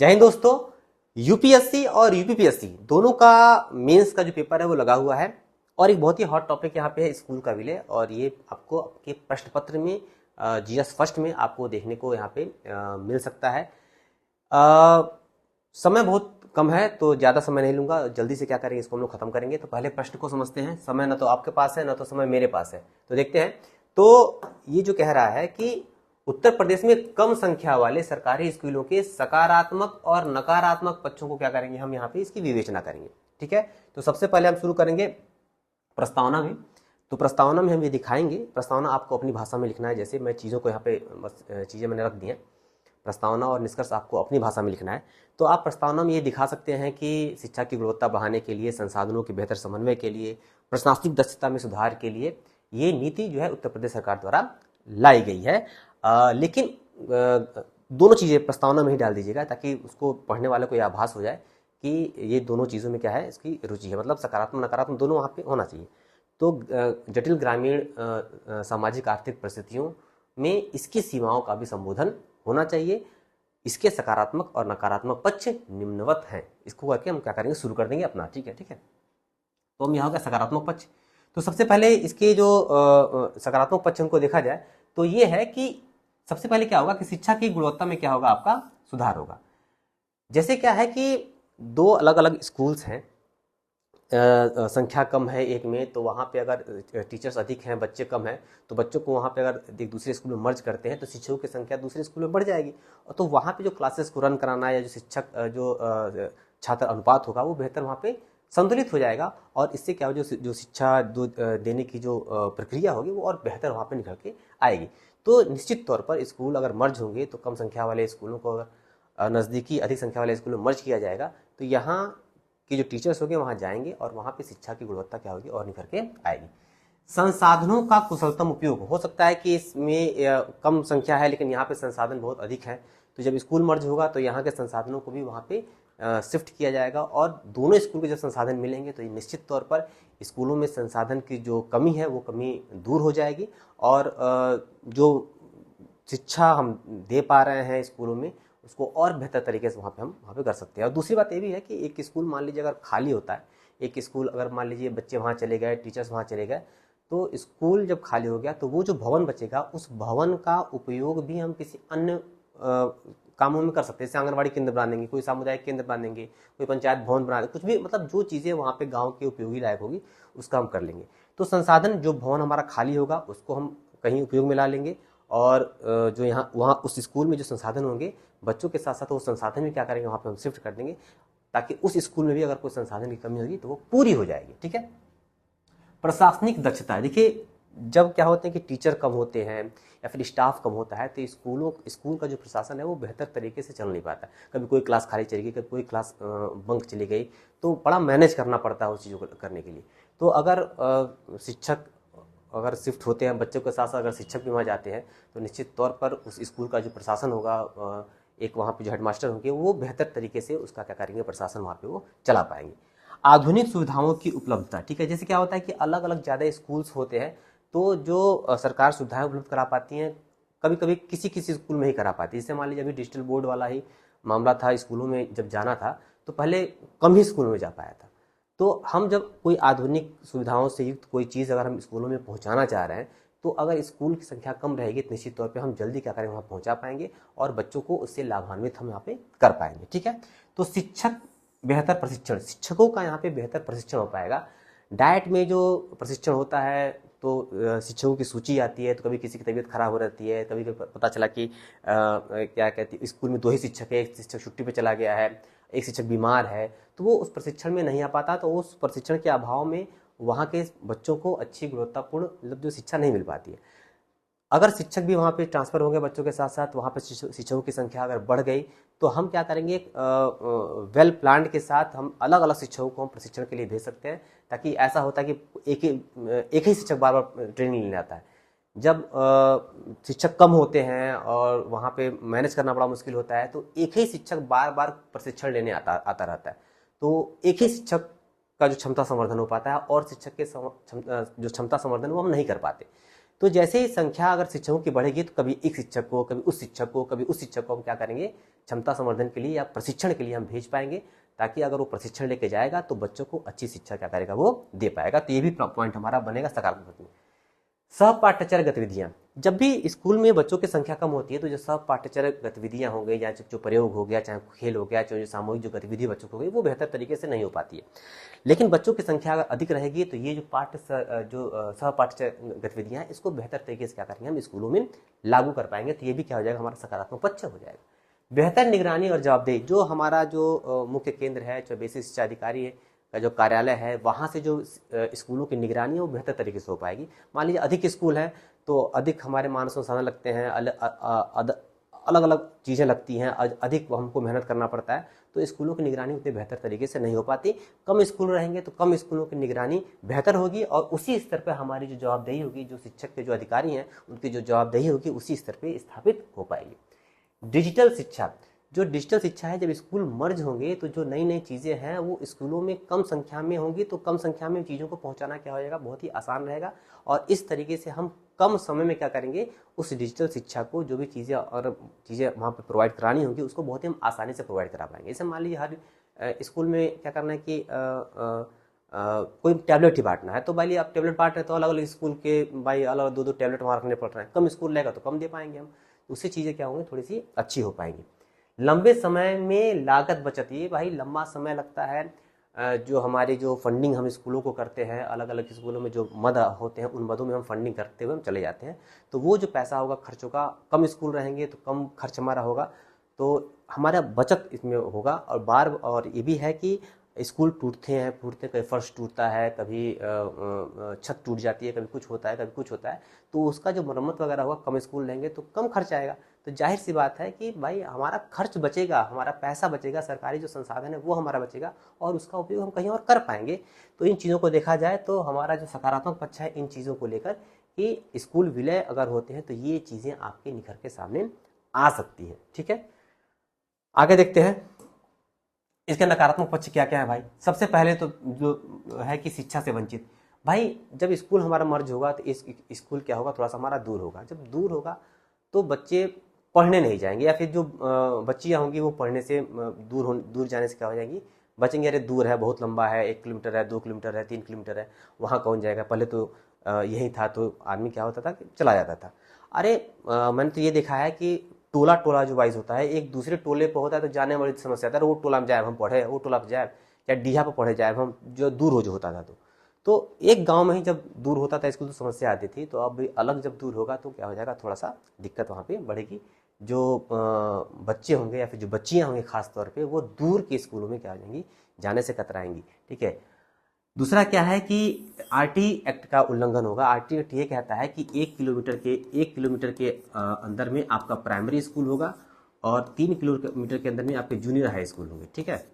जय हिंद दोस्तों। यूपीएससी और यूपीपीएससी दोनों का मेंस का जो पेपर है वो लगा हुआ है और एक बहुत ही हॉट टॉपिक यहाँ पे है स्कूल का विलय। और ये आपको आपके प्रश्न पत्र में जीएस फर्स्ट में आपको देखने को यहाँ पे मिल सकता है। समय बहुत कम है तो ज़्यादा समय नहीं लूंगा, जल्दी से क्या करेंगे इसको हम लोग खत्म करेंगे। तो पहले प्रश्न को समझते हैं। समय ना तो आपके पास है ना तो समय मेरे पास है, तो देखते हैं। तो ये जो कह रहा है कि उत्तर प्रदेश में कम संख्या वाले सरकारी स्कूलों के सकारात्मक और नकारात्मक पक्षों को क्या करेंगे, हम यहाँ पे इसकी विवेचना करेंगे। ठीक है, तो सबसे पहले हम शुरू करेंगे प्रस्तावना में। तो प्रस्तावना में हम ये दिखाएंगे, प्रस्तावना आपको अपनी भाषा में लिखना है। जैसे मैं चीज़ों को यहाँ पे चीज़ें मैंने रख दी हैं, प्रस्तावना और निष्कर्ष आपको अपनी भाषा में लिखना है। तो आप प्रस्तावना में ये दिखा सकते हैं कि शिक्षा की गुणवत्ता बढ़ाने के लिए, संसाधनों के बेहतर समन्वय के लिए, प्रशासनिक दक्षता में सुधार के लिए ये नीति जो है उत्तर प्रदेश सरकार द्वारा लाई गई है। लेकिन दोनों चीज़ें प्रस्तावना में ही डाल दीजिएगा ताकि उसको पढ़ने वाले को यह आभास हो जाए कि ये दोनों चीज़ों में क्या है, इसकी रुचि है। मतलब सकारात्मक नकारात्मक दोनों वहाँ पे होना चाहिए। तो जटिल ग्रामीण सामाजिक आर्थिक परिस्थितियों में इसकी सीमाओं का भी संबोधन होना चाहिए। इसके सकारात्मक और नकारात्मक पक्ष निम्नवत हैं। इसको करके हम क्या करेंगे, शुरू कर देंगे अपना। ठीक है, ठीक है। तो हम यहाँ का सकारात्मक पक्ष, तो सबसे पहले इसके जो सकारात्मक पक्ष हमको देखा जाए तो ये है कि सबसे पहले क्या होगा कि शिक्षा की गुणवत्ता में क्या होगा, आपका सुधार होगा। जैसे क्या है कि दो अलग अलग स्कूल्स हैं, संख्या कम है एक में, तो वहाँ पे अगर टीचर्स अधिक हैं, बच्चे कम हैं, तो बच्चों को वहाँ पे अगर एक दूसरे स्कूल में मर्ज करते हैं तो शिक्षकों की संख्या दूसरे स्कूल में बढ़ जाएगी। और तो वहाँ पे जो क्लासेस को रन कराना या जो शिक्षक जो छात्र अनुपात होगा वो बेहतर वहाँ पे संतुलित हो जाएगा। और इससे क्या हो, जो शिक्षा देने की जो प्रक्रिया होगी वो और बेहतर वहाँ पे निकल के आएगी। तो निश्चित तौर पर स्कूल अगर मर्ज होंगे तो कम संख्या वाले स्कूलों को अगर नज़दीकी अधिक संख्या वाले स्कूलों में मर्ज किया जाएगा तो यहाँ कि जो टीचर्स होंगे वहाँ जाएंगे और वहाँ पे शिक्षा की गुणवत्ता क्या होगी, और निखर के आएगी। संसाधनों का कुशलतम उपयोग, हो सकता है कि इसमें कम संख्या है लेकिन यहाँ पे संसाधन बहुत अधिक है, तो जब स्कूल मर्ज होगा तो यहाँ के संसाधनों को भी वहाँ पे शिफ्ट किया जाएगा और दोनों स्कूल के जब संसाधन मिलेंगे तो निश्चित तौर पर स्कूलों में संसाधन की जो कमी है वो कमी दूर हो जाएगी। और जो शिक्षा हम दे पा रहे हैं स्कूलों में उसको और बेहतर तरीके से वहाँ पे कर सकते हैं। और दूसरी बात ये भी है कि एक स्कूल मान लीजिए अगर खाली होता है, एक स्कूल अगर मान लीजिए बच्चे वहाँ चले गए, टीचर्स वहाँ चले गए, तो स्कूल जब खाली हो गया तो वो जो भवन बचेगा उस भवन का उपयोग भी हम किसी अन्य कामों में कर सकते हैं। जैसे आंगनबाड़ी केंद्र बना देंगे, कोई सामुदायिक केंद्र बना देंगे, कोई पंचायत भवन बना देंगे, कुछ भी, मतलब जो चीज़ें वहाँ पे गाँव के उपयोगी लायक होगी उसका हम कर लेंगे। तो संसाधन, जो भवन हमारा खाली होगा उसको हम कहीं उपयोग में ला लेंगे और जो यहाँ वहाँ उस स्कूल में जो संसाधन होंगे बच्चों के साथ साथ वो संसाधन भी क्या करेंगे, वहाँ पे हम शिफ्ट कर देंगे ताकि उस स्कूल में भी अगर कोई संसाधन की कमी होगी तो वो पूरी हो जाएगी। ठीक है। प्रशासनिक दक्षता, देखिए जब क्या होते हैं कि टीचर कम होते हैं या फिर स्टाफ कम होता है तो स्कूल का जो प्रशासन है वो बेहतर तरीके से चल नहीं पाता। कभी कोई क्लास खाली चली गई, कभी कोई क्लास बंक चली गई, तो बड़ा मैनेज करना पड़ता है उस चीज़ों को करने के लिए। तो अगर शिक्षक अगर शिफ्ट होते हैं बच्चों के साथ साथ अगर शिक्षक भी वहाँ जाते हैं तो निश्चित तौर पर उस स्कूल का जो प्रशासन होगा, एक वहाँ पे जो हेडमास्टर होंगे वो बेहतर तरीके से उसका क्या करेंगे, प्रशासन वहाँ पे वो चला पाएंगे। आधुनिक सुविधाओं की उपलब्धता, ठीक है। जैसे क्या होता है कि अलग अलग ज़्यादा स्कूल्स होते हैं तो जो सरकार सुविधाएं उपलब्ध करा पाती हैं कभी कभी किसी किसी स्कूल में ही करा पाती है। जैसे मान लीजिए अभी डिजिटल बोर्ड वाला ही मामला था, स्कूलों में जब जाना था तो पहले कम ही स्कूलों में जा पाया था। तो हम जब कोई आधुनिक सुविधाओं से युक्त कोई चीज़ अगर हम स्कूलों में पहुंचाना चाह रहे हैं तो अगर स्कूल की संख्या कम रहेगी तो निश्चित तौर पे हम जल्दी क्या करेंगे, वहाँ पहुंचा पाएंगे और बच्चों को उससे लाभान्वित हम यहाँ पे कर पाएंगे। ठीक है। तो शिक्षक बेहतर प्रशिक्षण, शिक्षकों का यहाँ पे बेहतर प्रशिक्षण हो पाएगा। डाइट में जो प्रशिक्षण होता है तो शिक्षकों की सूची आती है, तो कभी किसी की तबीयत खराब हो रहती है, कभी पता चला कि क्या कहती है स्कूल में 2 ही शिक्षक है, एक शिक्षक छुट्टी पे चला गया है, एक शिक्षक बीमार है, तो वो उस प्रशिक्षण में नहीं आ पाता, तो उस प्रशिक्षण के अभाव में वहाँ के बच्चों को अच्छी गुणवत्तापूर्ण मतलब जो शिक्षा नहीं मिल पाती है। अगर शिक्षक भी वहाँ पे ट्रांसफ़र हो गए बच्चों के साथ साथ, वहाँ पे शिक्षकों की संख्या अगर बढ़ गई तो हम क्या करेंगे, वेल प्लान्ड के साथ हम अलग अलग शिक्षकों को हम प्रशिक्षण के लिए भेज सकते हैं, ताकि ऐसा होता है कि एक ही शिक्षक बार बार ट्रेनिंग लेने आता है। जब शिक्षक कम होते हैं और वहाँ पे मैनेज करना बड़ा मुश्किल होता है तो एक ही शिक्षक बार बार प्रशिक्षण लेने आता रहता है, तो एक ही शिक्षक का जो क्षमता संवर्धन हो पाता है और शिक्षक के जो क्षमता संवर्धन वो हम नहीं कर पाते। तो जैसे ही संख्या अगर शिक्षकों की बढ़ेगी तो कभी एक शिक्षक को, कभी उस शिक्षक को, कभी उस शिक्षक को हम क्या करेंगे, क्षमता संवर्धन के लिए या प्रशिक्षण के लिए हम भेज पाएंगे, ताकि अगर वो प्रशिक्षण लेके जाएगा तो बच्चों को अच्छी शिक्षा क्या करेगा, वो दे पाएगा। तो ये भी पॉइंट हमारा बनेगा सकारात्मक में। सहपाठ्यचर्या गतिविधियां, जब भी स्कूल में बच्चों की संख्या कम होती है तो जो सहपाठ्यचर्या गतिविधियां हो गई, या जो प्रयोग हो गया, चाहे खेल हो गया, चाहे जो सामूहिक जो गतिविधि बच्चों को हो गई, वो बेहतर तरीके से नहीं हो पाती है। लेकिन बच्चों की संख्या अगर अधिक रहेगी तो ये जो सहपाठ्यचर्या गतिविधियां हैं, इसको बेहतर तरीके से क्या करेंगे, हम स्कूलों में लागू कर पाएंगे। तो ये भी क्या हो जाएगा, हमारा सकारात्मक पक्ष हो जाएगा। बेहतर निगरानी और जवाबदेही, जो हमारा जो मुख्य केंद्र है, जो बेसिक शिक्षा अधिकारी है का जो कार्यालय है, वहाँ से जो स्कूलों की निगरानी है वो बेहतर तरीके से हो पाएगी। मान लीजिए अधिक स्कूल है तो अधिक हमारे मानव संसाधन लगते हैं, अलग अलग चीज़ें लगती हैं, अधिक हमको मेहनत करना पड़ता है, तो स्कूलों की निगरानी उतनी बेहतर तरीके से नहीं हो पाती। कम स्कूल रहेंगे तो कम स्कूलों की निगरानी बेहतर होगी, और उसी स्तर पर हमारी जो जवाबदेही होगी, जो शिक्षक के जो अधिकारी हैं उनकी जो जवाबदेही होगी उसी स्तर पर स्थापित हो पाएगी। डिजिटल शिक्षा, जो डिजिटल शिक्षा है, जब स्कूल मर्ज होंगे तो जो नई नई चीज़ें हैं वो स्कूलों में कम संख्या में होंगी, तो कम संख्या में चीज़ों को पहुंचाना क्या हो जाएगा, बहुत ही आसान रहेगा। और इस तरीके से हम कम समय में क्या करेंगे, उस डिजिटल शिक्षा को जो भी चीज़ें वहाँ पर प्रोवाइड करानी होगी उसको बहुत ही हम आसानी से प्रोवाइड करा पाएंगे। जैसे मान लीजिए हर स्कूल में क्या करना है कि कोई टैबलेट ही बांटना है, तो भाई आप टैबलेट बांट रहे हैं तो अलग अलग स्कूल के भाई अलग दो टैबलेट वहाँ रखने पड़ रहे हैं। कम स्कूल रहेगा तो कम दे पाएंगे हम, उससे चीज़ें क्या होंगी, थोड़ी सी अच्छी हो पाएंगी। लंबे समय में लागत बचत, ये भाई लंबा समय लगता है, जो हमारी जो फंडिंग हम स्कूलों को करते हैं, अलग अलग स्कूलों में जो मद होते हैं उन मदों में हम फंडिंग करते हुए हम चले जाते हैं, तो वो जो पैसा होगा खर्चों का, कम स्कूल रहेंगे तो कम खर्च हमारा होगा, तो हमारा बचत इसमें होगा। और ये भी है कि स्कूल टूटते कभी फर्श टूटता है, कभी छत टूट जाती है, कभी कुछ होता है, कभी कुछ होता है, तो उसका जो मरम्मत वगैरह होगा, कम स्कूल रहेंगे तो कम खर्च आएगा। तो जाहिर सी बात है कि भाई हमारा खर्च बचेगा, हमारा पैसा बचेगा, सरकारी जो संसाधन है वो हमारा बचेगा, और उसका उपयोग हम कहीं और कर पाएंगे। तो इन चीज़ों को देखा जाए तो हमारा जो सकारात्मक पक्ष है इन चीज़ों को लेकर कि स्कूल विलय अगर होते हैं तो ये चीज़ें आपके निखर के सामने आ सकती है। ठीक है, आगे देखते हैं इसके नकारात्मक पक्ष क्या क्या है। भाई सबसे पहले तो जो है कि शिक्षा से वंचित, भाई जब स्कूल हमारा मर्ज होगा तो इस स्कूल क्या होगा, थोड़ा सा हमारा दूर होगा। जब दूर होगा तो बच्चे पढ़ने नहीं जाएंगे, या फिर जो बच्चियाँ होंगी वो पढ़ने से दूर जाने से क्या हो जाएंगी, बचेंगे। अरे दूर है, बहुत लंबा है, 1 किलोमीटर है, 2 किलोमीटर है, 3 किलोमीटर है, वहाँ कौन जाएगा। पहले तो यही था तो आदमी क्या होता था कि चला जाता था। अरे मैंने तो ये देखा है कि टोला टोला जो वाइज होता है, एक दूसरे टोले पर होता है तो जाने वाली समस्या आता है, वो टोला में जाए हम पढ़े, वो टोला पर जाए, या डीहा पर पढ़े जाए हम, जो दूर हो जो होता था। तो एक गांव में ही जब दूर होता था स्कूल तो समस्या आती थी, तो अब भी अलग जब दूर होगा तो क्या हो जाएगा, थोड़ा सा दिक्कत वहाँ पे बढ़ेगी। जो बच्चे होंगे या फिर जो बच्चियाँ होंगी खास तौर पे, वो दूर के स्कूलों में क्या हो जाएंगी, जाने से कतराएंगी। ठीक है, दूसरा क्या है कि आरटी एक्ट का उल्लंघन होगा। आरटी एक्ट ये कहता है कि 1 किलोमीटर के अंदर में आपका प्राइमरी स्कूल होगा, और 3 किलोमीटर के अंदर में आपके जूनियर हाई स्कूल होंगे। ठीक है,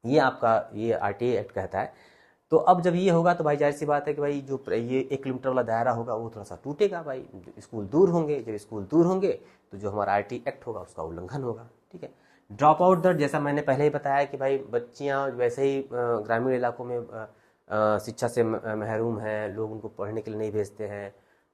ये आपका ये आरटी एक्ट कहता है। तो अब जब ये होगा तो भाई जाहिर सी बात है कि भाई जो ये 1 किलोमीटर वाला दायरा होगा वो थोड़ा सा टूटेगा। भाई स्कूल दूर होंगे, जब स्कूल दूर होंगे तो जो हमारा आरटी एक्ट होगा उसका उल्लंघन होगा। ठीक है, ड्रॉप आउट दर, जैसा मैंने पहले ही बताया कि भाई बच्चियां वैसे ही ग्रामीण इलाकों में शिक्षा से महरूम हैं, लोग उनको पढ़ने के लिए नहीं भेजते हैं,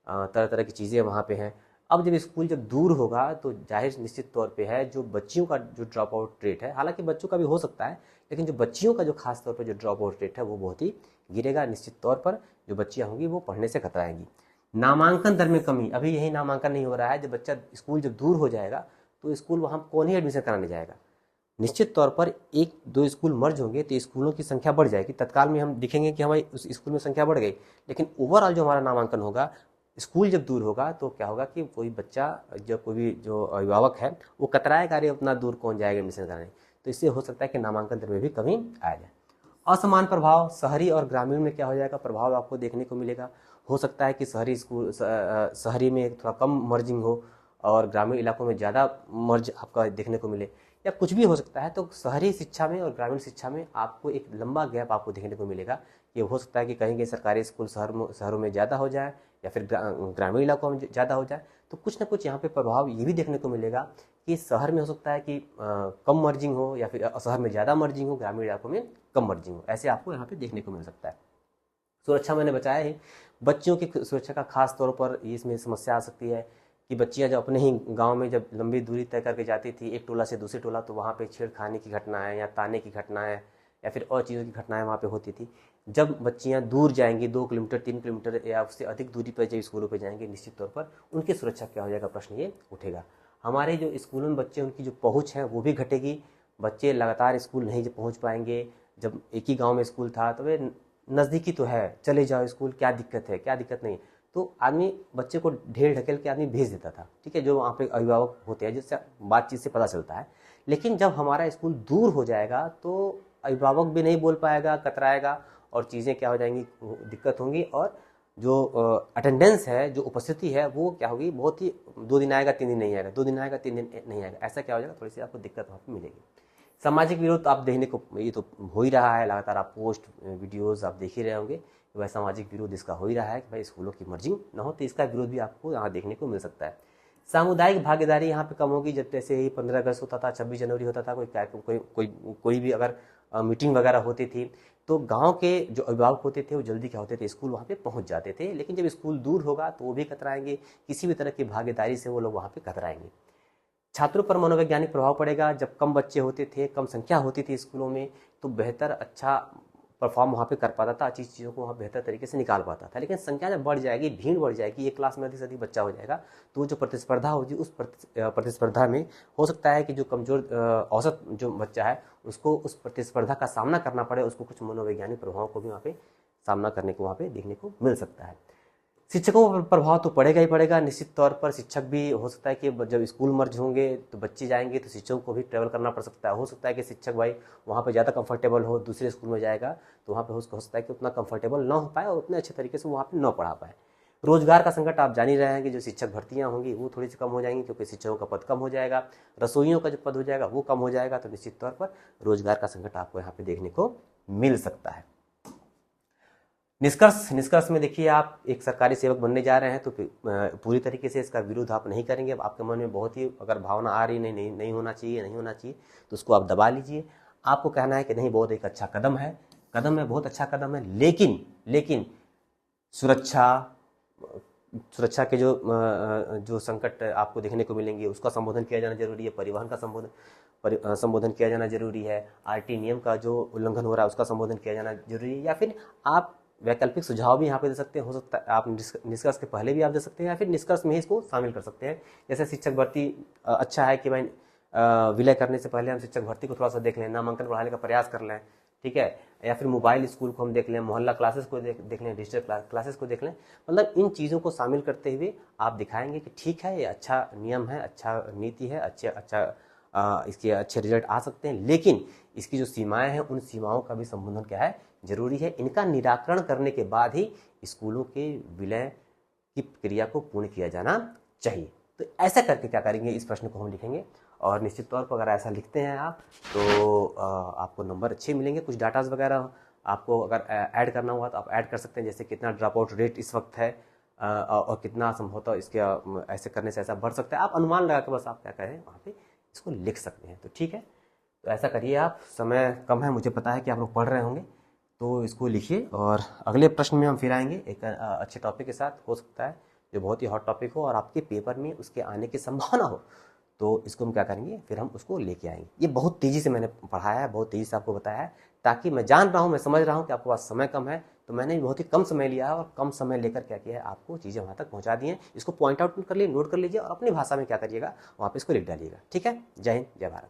तरह तरह की चीज़ें वहाँ पे हैं। अब जब स्कूल जब दूर होगा तो जाहिर निश्चित तौर पे है जो बच्चियों का जो ड्रॉप आउट रेट है, हालांकि बच्चों का भी हो सकता है, लेकिन जो बच्चियों का जो खास तौर पे जो ड्रॉप आउट रेट है वो बहुत ही गिरेगा। निश्चित तौर पर जो बच्चियाँ होंगी वो पढ़ने से कतराएंगी। नामांकन दर में कमी, अभी यही नामांकन नहीं हो रहा है। जब बच्चा स्कूल जब दूर हो जाएगा तो स्कूल वहाँ कौन ही एडमिशन कराने जाएगा। निश्चित तौर पर 1-2 स्कूल मर्ज होंगे तो स्कूलों की संख्या बढ़ जाएगी। तत्काल में हम दिखेंगे कि हमारी उस स्कूल में संख्या बढ़ गई, लेकिन ओवरऑल जो हमारा नामांकन होगा, स्कूल जब दूर होगा तो क्या होगा कि कोई बच्चा, जब कोई भी जो अभिभावक है वो कतराएगा, अरे उतना दूर कौन जाएगा एडमिशन कराने। तो इससे हो सकता है कि नामांकन दर में भी कमी आ जाए। असमान प्रभाव, शहरी और ग्रामीण में क्या हो जाएगा, प्रभाव आपको देखने को मिलेगा। हो सकता है कि शहरी में थोड़ा कम मर्जिंग हो और ग्रामीण इलाकों में ज़्यादा मर्ज आपका देखने को मिले, या कुछ भी हो सकता है। तो शहरी शिक्षा में और ग्रामीण शिक्षा में आपको एक लंबा गैप आपको देखने को मिलेगा। ये हो सकता है कि कहीं सरकारी स्कूल शहरों में ज़्यादा हो जाए या फिर ग्रामीण इलाकों में ज़्यादा हो जाए। तो कुछ ना कुछ यहाँ पे प्रभाव ये भी देखने को मिलेगा कि शहर में हो सकता है कि कम मर्जिंग हो, या फिर शहर में ज़्यादा मर्जिंग हो, ग्रामीण इलाकों में कम मर्जिंग हो। ऐसे आपको यहाँ पे देखने को मिल सकता है। सुरक्षा मैंने बताया है। बच्चियों की सुरक्षा का खास तौर पर इसमें समस्या आ सकती है कि बच्चियां जब अपने ही गांव में जब लंबी दूरी तय करके जाती थी एक टोला से दूसरे टोला, तो वहाँ पे छेड़खानी की घटनाएं या ताने की घटनाएं या फिर और चीज़ों की घटनाएं वहाँ पे होती थी। जब बच्चियां दूर जाएंगी 2 किलोमीटर 3 किलोमीटर या उससे अधिक दूरी पर जब स्कूलों पर जाएंगे, निश्चित तौर पर उनकी सुरक्षा क्या हो जाएगा, प्रश्न ये उठेगा। हमारे जो स्कूलों में बच्चे, उनकी जो पहुँच है वो भी घटेगी। बच्चे लगातार स्कूल नहीं पहुँच पाएंगे। जब एक ही गाँव में स्कूल था तो वे नज़दीकी तो है, चले जाओ स्कूल, क्या दिक्कत है, क्या दिक्कत नहीं। तो आदमी बच्चे को ढेर ढकेल के आदमी भेज देता था, ठीक है, जो वहाँ पे अभिभावक होते हैं, जिससे बातचीत से पता चलता है। लेकिन जब हमारा स्कूल दूर हो जाएगा तो अभिभावक भी नहीं बोल पाएगा, कतराएगा और चीज़ें क्या हो जाएंगी, दिक्कत होंगी। और जो अटेंडेंस है, जो उपस्थिति है, वो क्या होगी, बहुत ही 2 दिन आएगा 3 दिन नहीं आएगा, 2 दिन आएगा 3 दिन नहीं आएगा, ऐसा क्या हो जाएगा, थोड़ी सी आपको दिक्कत वहाँ पर मिलेगी। सामाजिक विरोध आप देखने को ये तो हो ही रहा है, लगातार आप पोस्ट वीडियोस आप देख ही रहे होंगे कि भाई सामाजिक विरोध इसका हो ही रहा है कि भाई स्कूलों की मर्जिंग ना हो, तो इसका विरोध भी आपको यहाँ देखने को मिल सकता है। सामुदायिक भागीदारी यहाँ पे कम होगी। जब जैसे ही 15 अगस्त होता था, 26 जनवरी होता था, कोई भी अगर मीटिंग वगैरह होती थी तो गांव के जो अभिभावक होते थे वो जल्दी क्या होते थे, स्कूल वहाँ पे पहुँच जाते थे। लेकिन जब स्कूल दूर होगा तो वो भी कतराएंगे, किसी भी तरह की भागीदारी से वो लोग वहाँ पे कतराएंगे। छात्रों पर मनोवैज्ञानिक प्रभाव पड़ेगा। जब कम बच्चे होते थे, कम संख्या होती थी स्कूलों में, तो बेहतर अच्छा परफॉर्म वहाँ पे कर पाता था, अच्छी चीज़ों को वहाँ बेहतर तरीके से निकाल पाता था। लेकिन संख्या जब बढ़ जाएगी, भीड़ बढ़ जाएगी, एक क्लास में अधिक से अधिक बच्चा हो जाएगा, तो जो प्रतिस्पर्धा होगी, उस प्रतिस्पर्धा में हो सकता है कि जो कमजोर औसत जो बच्चा है उसको उस प्रतिस्पर्धा का सामना करना पड़े, उसको कुछ मनोवैज्ञानिक प्रभाव को भी वहाँ पे सामना करने को वहाँ पे देखने को मिल सकता है। शिक्षकों पर प्रभाव तो पड़ेगा ही पड़ेगा, निश्चित तौर पर। शिक्षक भी हो सकता है कि जब स्कूल मर्ज होंगे तो बच्चे जाएंगे तो शिक्षकों को भी ट्रैवल करना पड़ सकता है। हो सकता है कि शिक्षक भाई वहाँ पे ज़्यादा कंफर्टेबल हो, दूसरे स्कूल में जाएगा तो वहाँ पे हो सकता है कि उतना कंफर्टेबल ना हो पाए और उतने अच्छे तरीके से वहाँ पे ना पढ़ा पाए। रोजगार का संकट आप जान ही रहे हैं कि जो शिक्षक भर्तियाँ होंगी वो थोड़ी सी कम हो जाएंगी, क्योंकि शिक्षकों का पद कम हो जाएगा, रसोइयों का जो पद हो जाएगा वो कम हो जाएगा। तो निश्चित तौर पर रोजगार का संकट आपको यहाँ पे देखने को मिल सकता है। निष्कर्ष में देखिए, आप एक सरकारी सेवक बनने जा रहे हैं तो पूरी तरीके से इसका विरोध आप नहीं करेंगे। आपके मन में बहुत ही अगर भावना आ रही नहीं होना चाहिए तो उसको आप दबा लीजिए। आपको कहना है कि नहीं, बहुत एक अच्छा कदम है, बहुत अच्छा कदम है, लेकिन सुरक्षा के जो संकट आपको देखने को मिलेंगे उसका संबोधन किया जाना जरूरी है। परिवहन का संबोधन किया जाना जरूरी है। आरटी नियम का जो उल्लंघन हो रहा है उसका संबोधन किया जाना जरूरी है। या फिर आप वैकल्पिक सुझाव भी यहाँ पे दे सकते हैं। हो सकता है आप निष्कर्ष के पहले भी आप दे सकते हैं या फिर निष्कर्ष में ही इसको शामिल कर सकते हैं। जैसे शिक्षक भर्ती अच्छा है कि भाई विलय करने से पहले हम शिक्षक भर्ती को थोड़ा सा देख लें, नामांकन बढ़ाने का प्रयास कर लें, ठीक है, या फिर मोबाइल स्कूल को हम देख लें, मोहल्ला क्लासेस को देख लें, डिजिटल क्लासेस को देख लें। मतलब इन चीज़ों को शामिल करते हुए आप दिखाएंगे कि ठीक है, ये अच्छा नियम है, अच्छा नीति है, इसके अच्छे रिजल्ट आ सकते हैं, लेकिन इसकी जो सीमाएं हैं उन सीमाओं का भी संबोधन क्या है, जरूरी है। इनका निराकरण करने के बाद ही स्कूलों के विलय की प्रक्रिया को पूर्ण किया जाना चाहिए। तो ऐसा करके क्या करेंगे, इस प्रश्न को हम लिखेंगे और निश्चित तौर पर अगर ऐसा लिखते हैं आप तो आपको नंबर अच्छे मिलेंगे। कुछ डाटाज वगैरह आपको अगर ऐड करना हुआ तो आप ऐड कर सकते हैं, जैसे कितना ड्रॉप आउट रेट इस वक्त है और कितना संभवतः इसके ऐसे करने से ऐसा बढ़ सकता है। आप अनुमान लगा के बस आप क्या करें वहाँ पे इसको लिख सकते हैं। तो ठीक है, तो ऐसा करिए आप। समय कम है, मुझे पता है कि आप लोग पढ़ रहे होंगे, तो इसको लिखिए और अगले प्रश्न में हम फिर आएंगे एक अच्छे टॉपिक के साथ। हो सकता है जो बहुत ही हॉट टॉपिक हो और आपके पेपर में उसके आने की संभावना हो, तो इसको हम क्या करेंगे, फिर हम उसको लेके आएंगे। ये बहुत तेज़ी से मैंने पढ़ाया है, बहुत तेज़ी से आपको बताया है, ताकि मैं जान रहा हूँ, मैं समझ रहा हूँ कि आपके पास समय कम है, तो मैंने भी बहुत ही कम समय लिया है और कम समय लेकर क्या किया है, आपको चीज़ें वहाँ तक पहुँचा दी हैं। इसको पॉइंट आउट कर लीजिए, नोट कर लीजिए और अपनी भाषा में क्या करिएगा, वहाँ पे इसको लिख डालिएगा। ठीक है, जय हिंद, जय भारत।